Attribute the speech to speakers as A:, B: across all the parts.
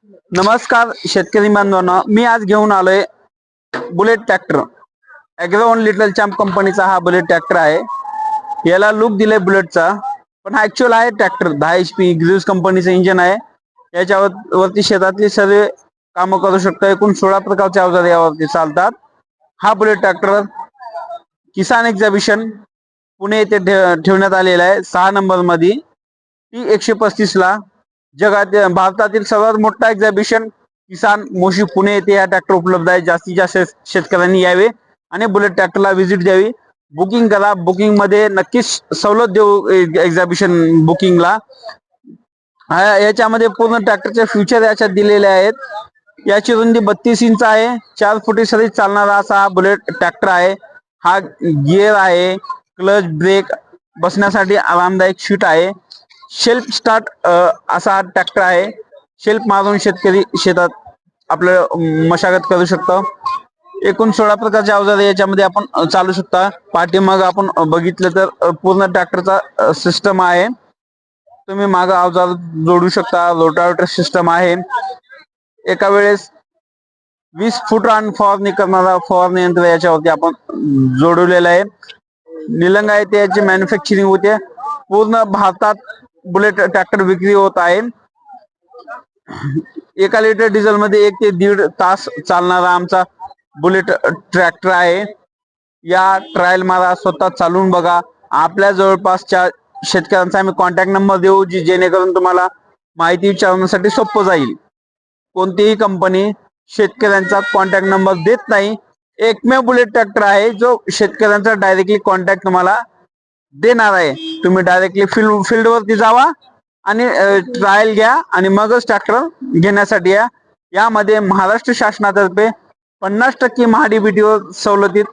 A: नमस्कार शेतकरी बांधवांनो, मी आज घेऊन आलोय bullet tractor. Agrowon little champ कंपनीचा हा बुलेट ट्रॅक्टर आहे. याला लुक दिलाय बुलेटचा, पण हा ऍक्च्युअल आहे ट्रॅक्टर. 10 HP ग्रीव्स कंपनीचं इंजिन आहे. याच्यावरती शेतातली सर्व कामं करू शकतो. एकूण 16 प्रकारचे अवजार यावरती चालतात. हा बुलेट ट्रॅक्टर किसान एक्झिबिशन पुणे येथे ठेवण्यात आलेला आहे 6 नंबर मध्ये. टी 135 ला भारतातील सर्वात मोठा एक्झिबिशन किसान मोशी पुणे येथे हा ट्रॅक्टर उपलब्ध आहे. जास्तीत जास्त शेतकऱ्यांनी यावे आणि बुलेट ट्रॅक्टरला व्हिजिट द्यावी. बुकिंग करा. बुकिंग मध्ये नक्कीच सवलत देऊ एक्झिबिशन बुकिंगला. याच्यामध्ये पूर्ण ट्रॅक्टरचे फ्युचर याच्यात दिलेले आहेत. याची रुंदी 32 इंच आहे. 4 फुटी सरी चालणारा असा हा बुलेट ट्रॅक्टर आहे. हा गिअर आहे, क्लच, ब्रेक, बसण्यासाठी आरामदायक सीट आहे. शेल्फ स्टार्ट असा हा ट्रॅक्टर आहे. शेल्फ मारून शेतकरी शेतात आपलं मशागत करू शकतो. एकूण 16 प्रकारचे अवजार याच्यामध्ये आपण चालू शकता. पाठीमाग आपण बघितलं तर पूर्ण ट्रॅक्टरचा सिस्टम आहे. तुम्ही माग अवजार जोडू शकता. रोटावेटर सिस्टम आहे. एका वेळेस 20 फूट रान फवारणी करणारा फवारणी यंत्र याच्यावरती आपण जोडवलेलं आहे. निलंगा येथे याची मॅन्युफॅक्चरिंग होते. पूर्ण भारतात बुलेट ट्रॅक्टर विक्री होत आहे. 1 लिटर डिझेल मध्ये 1 ते 1.5 तास चालणारा आमचा बुलेट ट्रॅक्टर आहे. या ट्रायल मारा, स्वतः चालून बघा. आपल्या जवळपासच्या शेतकऱ्यांचा आम्ही कॉन्टॅक्ट नंबर देऊ, जेणेकरून तुम्हाला माहिती विचारण्यासाठी सोपं जाईल. कोणतीही कंपनी शेतकऱ्यांचा कॉन्टॅक्ट नंबर देत नाही. एकमेव बुलेट ट्रॅक्टर आहे जो शेतकऱ्यांचा डायरेक्टली कॉन्टॅक्ट तुम्हाला देणार आहे. तुम्ही डायरेक्टली फील्ड वरती जावा आणि ट्रायल घ्या आणि मगच ट्रॅक्टर घेण्यासाठी या. यामध्ये महाराष्ट्र शासनातर्फे 50% महाडीबीटीवर सवलतीत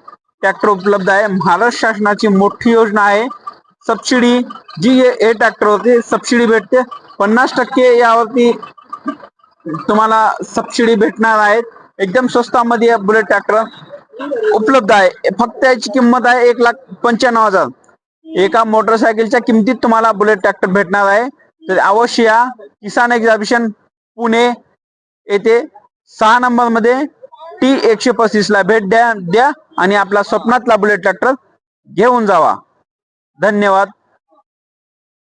A: ट्रॅक्टर उपलब्ध आहे. महाराष्ट्र शासनाची मोठी योजना आहे. सबसिडी जी हे ट्रॅक्टरवरती सबसिडी भेटते. 50% यावरती तुम्हाला सबसिडी भेटणार आहेत. एकदम स्वस्तामध्ये बुलेट ट्रॅक्टर उपलब्ध आहे. फक्त याची किंमत आहे 1,95,000. एका मोटरसायकलच्या किमतीत तुम्हाला बुलेट ट्रॅक्टर भेटणार आहे. तर अवश्य या. किसान एक्झिबिशन पुणे येथे 6 नंबर मध्ये टी 135 ला भेट द्या आणि आपला स्वप्नातला बुलेट ट्रॅक्टर घेऊन जावा. धन्यवाद.